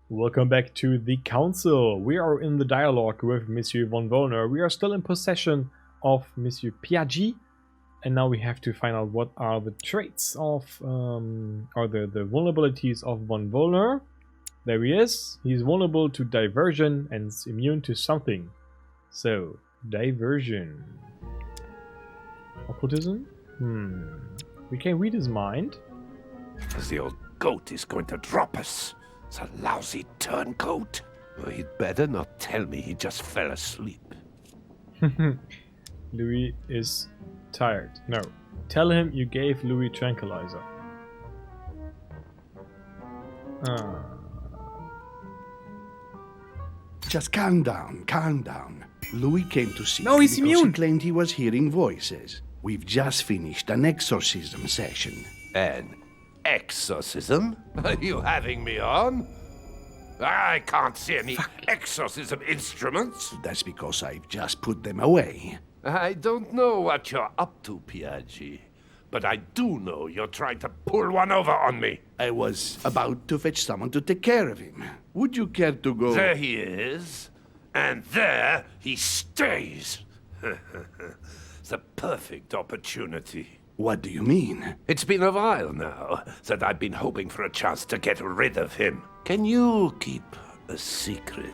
Welcome back to the council. We are in the dialogue with Monsieur von Wollner. We are still in possession of Monsieur Piaggi, and now we have to find out what are the traits of, or the vulnerabilities of von Wollner. There he is. He's vulnerable to diversion and is immune to something. So, diversion. Occultism? We can read his mind. The old goat is going to drop us. The lousy turncoat. Well, he'd better not tell me he just fell asleep. Louis is tired. No. Tell him you gave Louis tranquilizer. Just calm down, calm down. Louis came to see No, me he's because immune. he claimed he was hearing voices. We've just finished an exorcism session. An exorcism? Are you having me on? I can't see any exorcism instruments. That's because I've just put them away. I don't know what you're up to, Piaggi, but I do know you're trying to pull one over on me. I was about to fetch someone to take care of him. Would you care to go? There he is, and there he stays. The perfect opportunity. What do you mean? It's been a while now that I've been hoping for a chance to get rid of him. Can you keep a secret?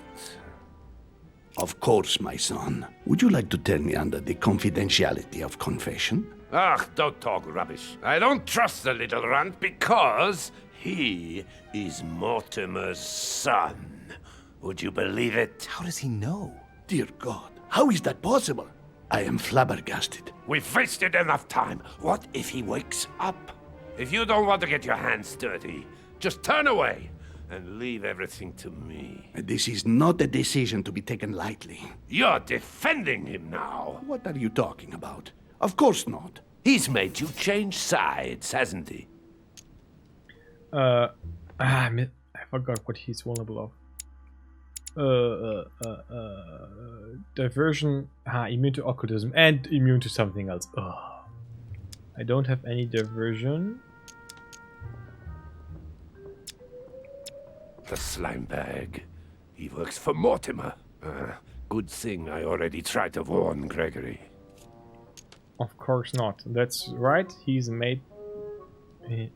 Of course, my son. Would you like to tell me under the confidentiality of confession? Ah, don't talk rubbish. I don't trust the little runt because he is Mortimer's son. Would you believe it? How does he know? Dear God, how is that possible? I am flabbergasted. We've wasted enough time. What if he wakes up? If you don't want to get your hands dirty, just turn away and leave everything to me. This is not a decision to be taken lightly. You're defending him now. What are you talking about? Of course not. He's made you change sides, hasn't he? I forgot what he's vulnerable of. Diversion, immune to occultism, and immune to something else. I don't have any diversion. The slime bag. He works for Mortimer. Good thing I already tried to warn Gregory. Of course not. That's right. He's made me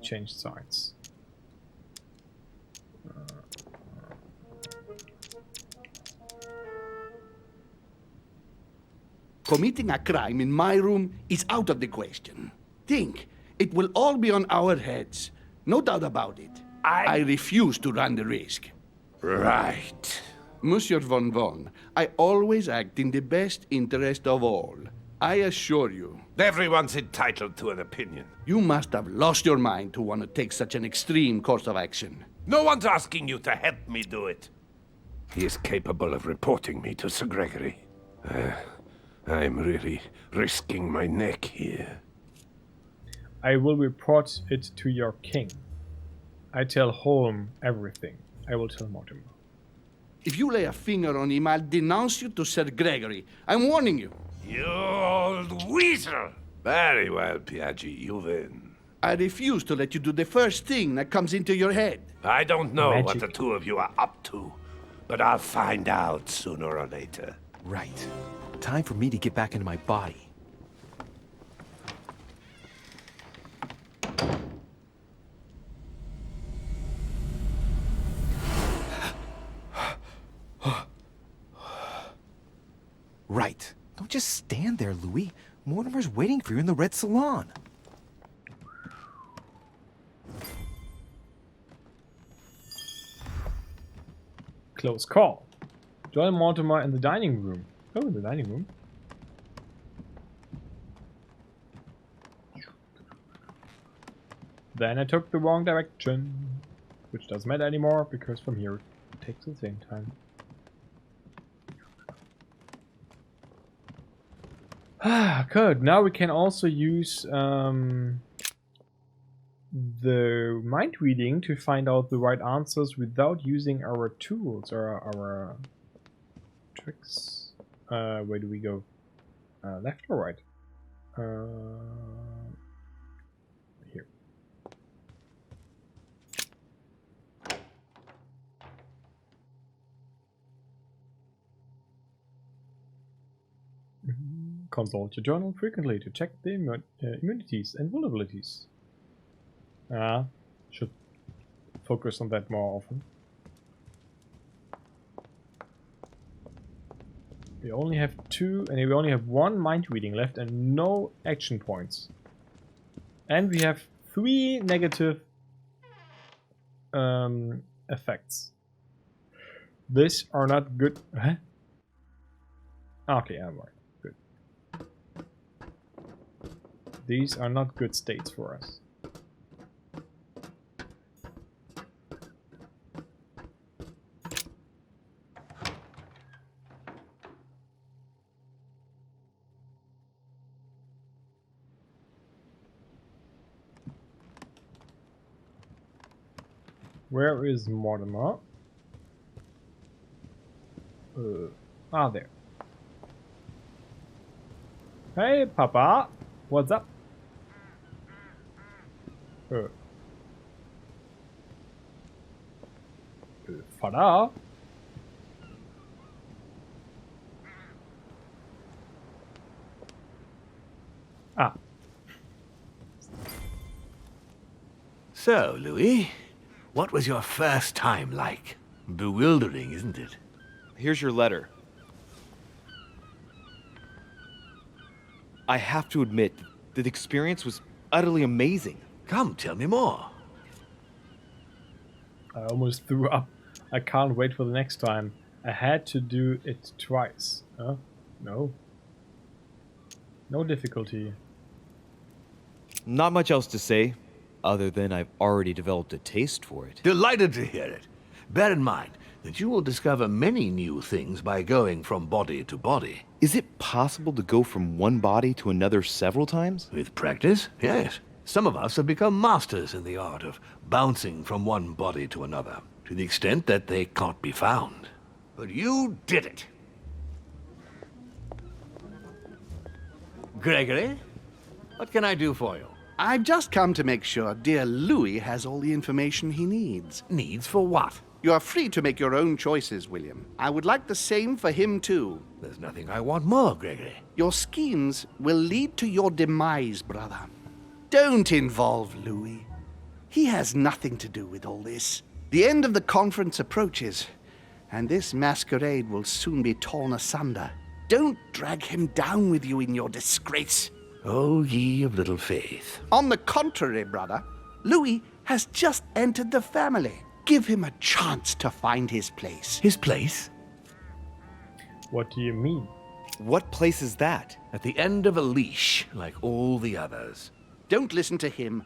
change sides. Committing a crime in my room is out of the question. Think, it will all be on our heads. No doubt about it. I refuse to run the risk. Right. Monsieur von Von, I always act in the best interest of all. I assure you. Everyone's entitled to an opinion. You must have lost your mind to want to take such an extreme course of action. No one's asking you to help me do it. He is capable of reporting me to Sir Gregory. I'm really risking my neck here. I will report it to your king. I tell Holm everything. I will tell Mortimer. If you lay a finger on him, I'll denounce you to Sir Gregory. I'm warning you. You old weasel! Very well, Piaggi, you win. I refuse to let you do the first thing that comes into your head. I don't know what Magic. the two of you are up to, but I'll find out sooner or later. Right. Time for me to get back into my body. Right. Don't just stand there, Louis. Mortimer's waiting for you in the red salon. Close call. Join Mortimer in the dining room. Oh, in the dining room. Then I took the wrong direction. Which doesn't matter anymore, because from here it takes the same time. Good. Now we can also use the mind reading to find out the right answers without using our tools or our tricks. Where do we go? Left or right? Here. Consult your journal frequently to check the immunities and vulnerabilities. Should focus on that more often. We only have 2, and we only have 1 mind reading left and no action points. And we have 3 negative effects. These are not good. Huh? Okay, I'm right. Good. These are not good states for us. Where is Mortimer? There. Hey, Papa. What's up? Vater? So, Louis, what was your first time like? Bewildering, isn't it? Here's your letter. I have to admit that the experience was utterly amazing. Come, tell me more. I almost threw up. I can't wait for the next time. I had to do it twice. Huh? No. No difficulty. Not much else to say, other than I've already developed a taste for it. Delighted to hear it. Bear in mind that you will discover many new things by going from body to body. Is it possible to go from one body to another several times? With practice, yes. Some of us have become masters in the art of bouncing from one body to another, to the extent that they can't be found. But you did it. Gregory, what can I do for you? I've just come to make sure dear Louis has all the information he needs. Needs for what? You are free to make your own choices, William. I would like the same for him, too. There's nothing I want more, Gregory. Your schemes will lead to your demise, brother. Don't involve Louis. He has nothing to do with all this. The end of the conference approaches, and this masquerade will soon be torn asunder. Don't drag him down with you in your disgrace. Oh, ye of little faith. On the contrary, brother, Louis has just entered the family. Give him a chance to find his place. His place? What do you mean? What place is that? At the end of a leash, like all the others. Don't listen to him.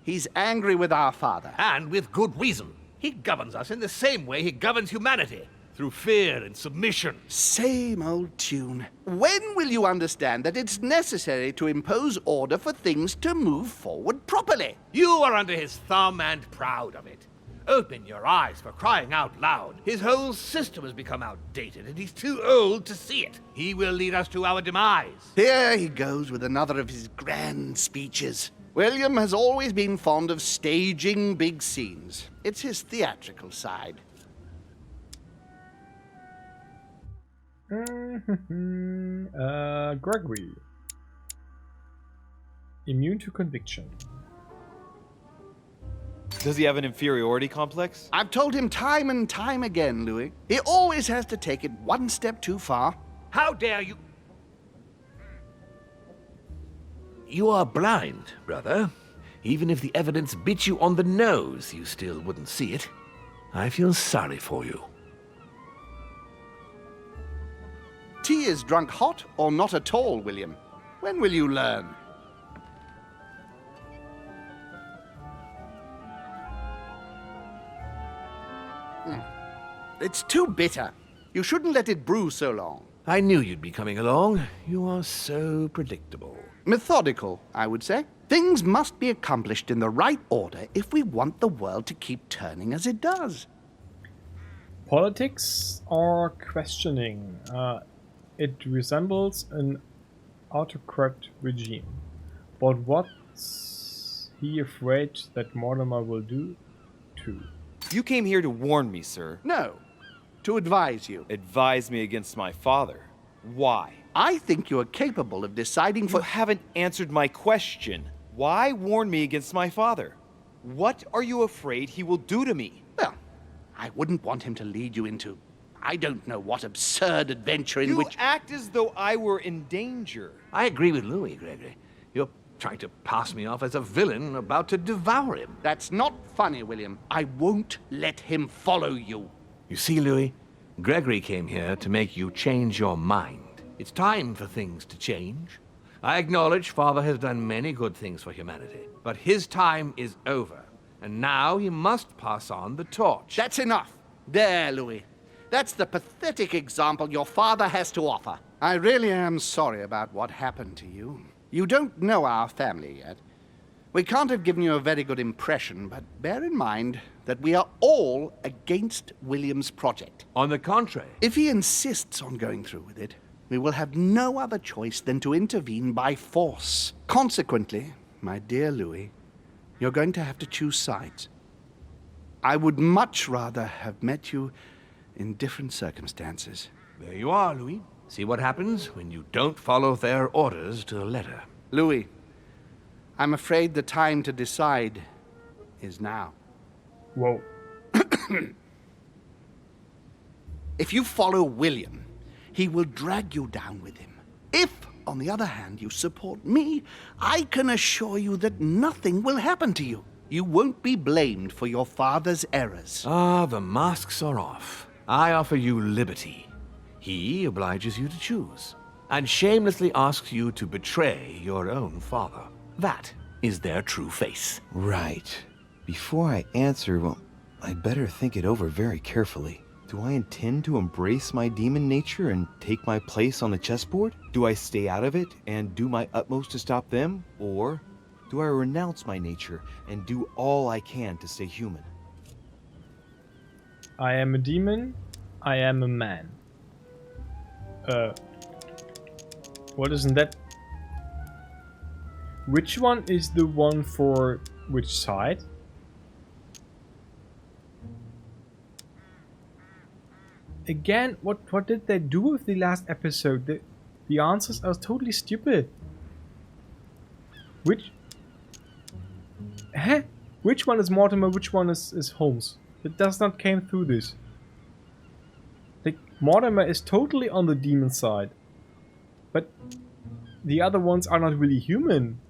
He's angry with our father. And with good reason. He governs us in the same way he governs humanity. Through fear and submission. Same old tune. When will you understand that it's necessary to impose order for things to move forward properly? You are under his thumb and proud of it. Open your eyes, for crying out loud. His whole system has become outdated, and he's too old to see it. He will lead us to our demise. Here he goes with another of his grand speeches. William has always been fond of staging big scenes. It's his theatrical side. Gregory. Immune to conviction. Does he have an inferiority complex? I've told him time and time again, Louis. He always has to take it one step too far. How dare you? You are blind, brother. Even if the evidence bit you on the nose, you still wouldn't see it. I feel sorry for you. Tea is drunk hot or not at all, William. When will you learn? It's too bitter. You shouldn't let it brew so long. I knew you'd be coming along. You are so predictable. Methodical, I would say. Things must be accomplished in the right order if we want the world to keep turning as it does. Politics or questioning? It resembles an autocrat regime. But what's he afraid that Mortimer will do too? You came here to warn me, sir. No, to advise you. Advise me against my father. Why? I think you are capable of deciding You for... haven't answered my question. Why warn me against my father? What are you afraid he will do to me? Well, I wouldn't want him to lead you into... I don't know what absurd adventure in You which... act as though I were in danger. I agree with Louis, Gregory. You're trying to pass me off as a villain about to devour him. That's not funny, William. I won't let him follow you. You see, Louis, Gregory came here to make you change your mind. It's time for things to change. I acknowledge Father has done many good things for humanity, but his time is over, and now he must pass on the torch. That's enough. There, Louis. That's the pathetic example your father has to offer. I really am sorry about what happened to you. You don't know our family yet. We can't have given you a very good impression, but bear in mind that we are all against William's project. On the contrary, If he insists on going through with it, we will have no other choice than to intervene by force. Consequently, my dear Louis, you're going to have to choose sides. I would much rather have met you in different circumstances. there you are, Louis. See what happens when you don't follow their orders to the letter. Louis, I'm afraid the time to decide is now. Whoa. If you follow William, he will drag you down with him. If, on the other hand, you support me, I can assure you that nothing will happen to you. You won't be blamed for your father's errors. Ah, the masks are off. I offer you liberty. He obliges you to choose, and shamelessly asks you to betray your own father. That is their true face. Right. Before I answer, well, I'd better think it over very carefully. Do I intend to embrace my demon nature and take my place on the chessboard? Do I stay out of it and do my utmost to stop them? Or do I renounce my nature and do all I can to stay human? I am a demon. I am a man. What isn't that? Which one is the one for which side? Again, what did they do with the last episode? The answers are totally stupid. Which one is Mortimer? Which one is Holmes? It does not came through this. Like, Mortimer is totally on the demon side, but the other ones are not really human.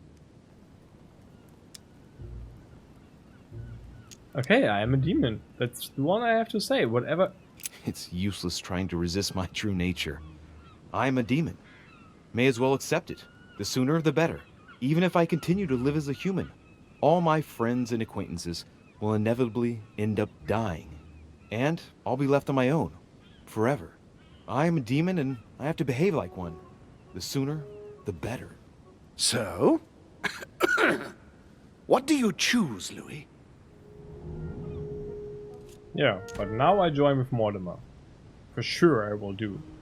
Okay, I am a demon. That's the one I have to say. Whatever. It's useless trying to resist my true nature. I am a demon. May as well accept it. The sooner the better. Even if I continue to live as a human, all my friends and acquaintances will inevitably end up dying. And I'll be left on my own. Forever. I am a demon and I have to behave like one. The sooner, the better. So? What do you choose, Louis? Yeah, but now I join with Mortimer. For sure I will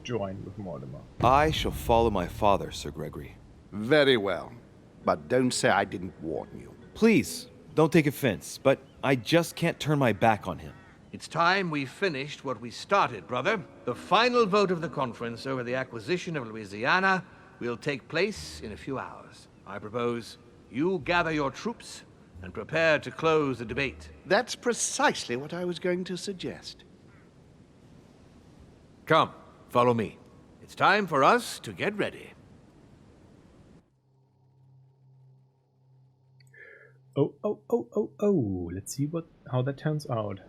join with Mortimer. I shall follow my father, Sir Gregory. Very well. But don't say I didn't warn you. Please, don't take offense, but I just can't turn my back on him. It's time we finished what we started, brother. The final vote of the conference over the acquisition of Louisiana will take place in a few hours. I propose you gather your troops and prepare to close the debate. That's precisely what I was going to suggest. Come, follow me. It's time for us to get ready. Oh. Let's see how that turns out.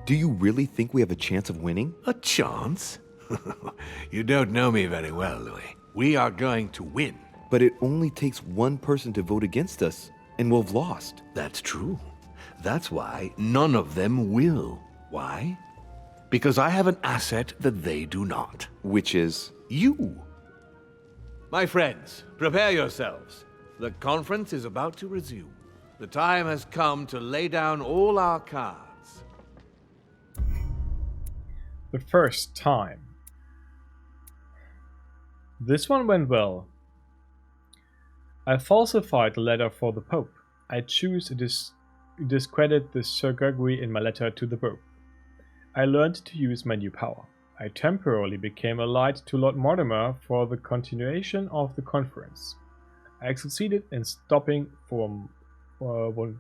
Do you really think we have a chance of winning? A chance? You don't know me very well, Louis. We are going to win. But it only takes one person to vote against us, and we'll have lost. That's true. That's why none of them will. Why? Because I have an asset that they do not. Which is? You. My friends, prepare yourselves. The conference is about to resume. The time has come to lay down all our cards. The first time. This one went well. I falsified the letter for the Pope. I choose to discredit the Sir Gregory in my letter to the Pope. I learned to use my new power. I temporarily became allied to Lord Mortimer for the continuation of the conference. I succeeded in stopping von Wöllner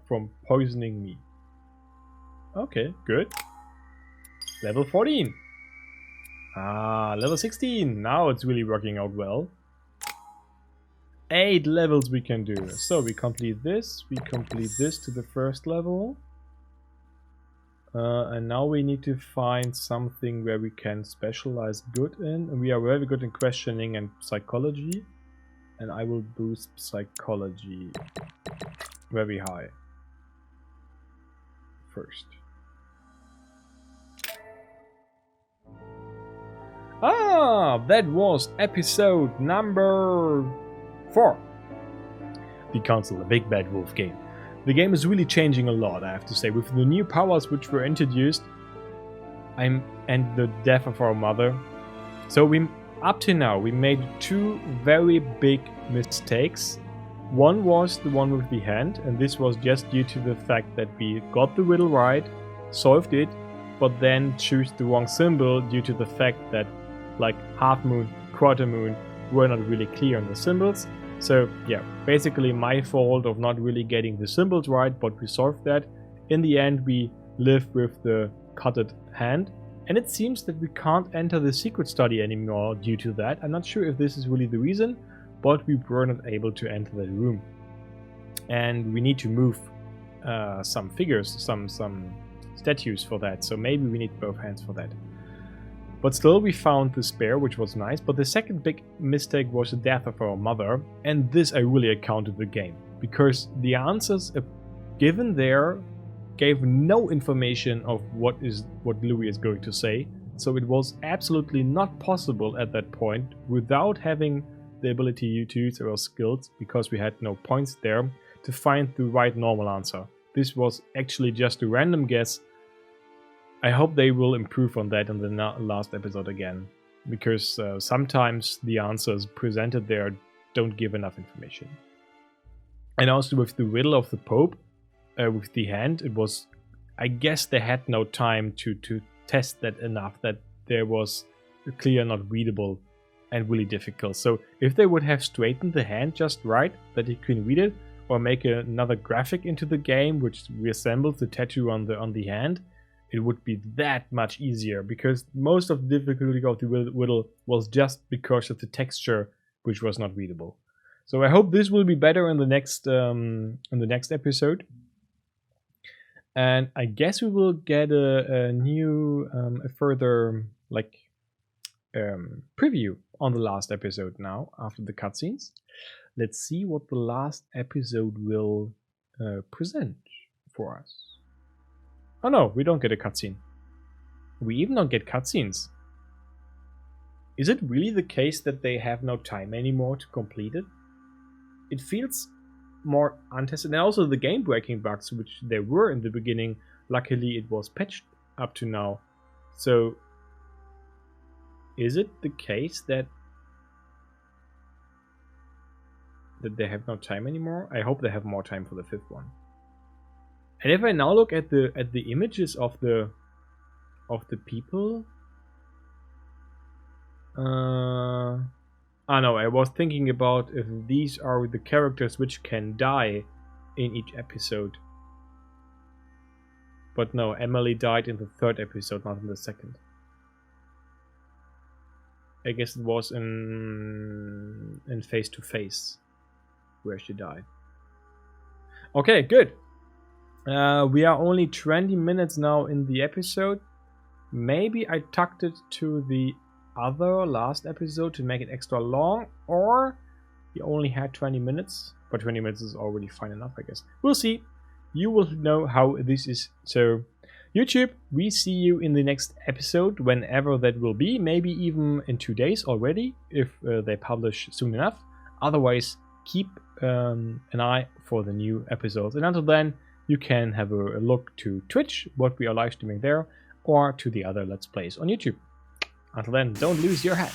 from poisoning me. Okay, good. Level 14. Level 16. Now it's really working out well. 8 levels we can do. So we complete this to the first level. And now we need to find something where we can specialize good in. And we are very good in questioning and psychology. And I will boost psychology very high first. That was episode number 4. The Council, the Big Bad Wolf game. The game is really changing a lot, I have to say, with the new powers which were introduced, and the death of our mother. So up to now we made 2 very big mistakes. One was the one with the hand, and this was just due to the fact that we got the riddle right, solved it, but then chose the wrong symbol due to the fact that like half moon, quarter moon were not really clear on the symbols. So yeah, basically my fault of not really getting the symbols right, but we solved that. In the end we live with the cutted hand, and it seems that we can't enter the secret study anymore due to that. I'm not sure if this is really the reason, but we were not able to enter the room. And we need to move some figures, some statues for that, so maybe we need both hands for that. But still we found the spare, which was nice. But the second big mistake was the death of our mother, and this I really accounted the game, because the answers given there gave no information of what Louis is going to say. So it was absolutely not possible at that point, without having the ability to use our skills, because we had no points there, to find the right normal answer. This was actually just a random guess. I hope they will improve on that in the last episode again, because sometimes the answers presented there don't give enough information. And also with the riddle of the Pope, with the hand, it was, I guess they had no time to test that enough, that there was clear not readable and really difficult. So if they would have straightened the hand just right, that you can read it, or make another graphic into the game which resembles the tattoo on the hand, it would be that much easier, because most of the difficulty of the riddle was just because of the texture, which was not readable. So I hope this will be better in the next episode, and I guess we will get a new a further preview on the last episode now after the cutscenes. Let's see what the last episode will present for us. Oh no, we don't get a cutscene. We even don't get cutscenes. Is it really the case that they have no time anymore to complete it? It feels more untested. And also the game breaking bugs, which there were in the beginning, luckily it was patched up to now. So is it the case that they have no time anymore? I hope they have more time for the 5th one. And if I now look at the images of the people, no, I was thinking about if these are the characters which can die in each episode. But no, Emily died in the 3rd episode, not in the 2nd. I guess it was in Face to Face where she died. Okay, good. We are only 20 minutes now in the episode. Maybe I tucked it to the other last episode to make it extra long, or we only had 20 minutes, but 20 minutes is already fine enough, I guess. We'll see. You will know how this is. So, YouTube, we see you in the next episode, whenever that will be. Maybe even in 2 days already, if they publish soon enough. Otherwise, keep an eye for the new episodes. And until then, you can have a look to Twitch, what we are live streaming there, or to the other Let's Plays on YouTube. Until then, don't lose your head.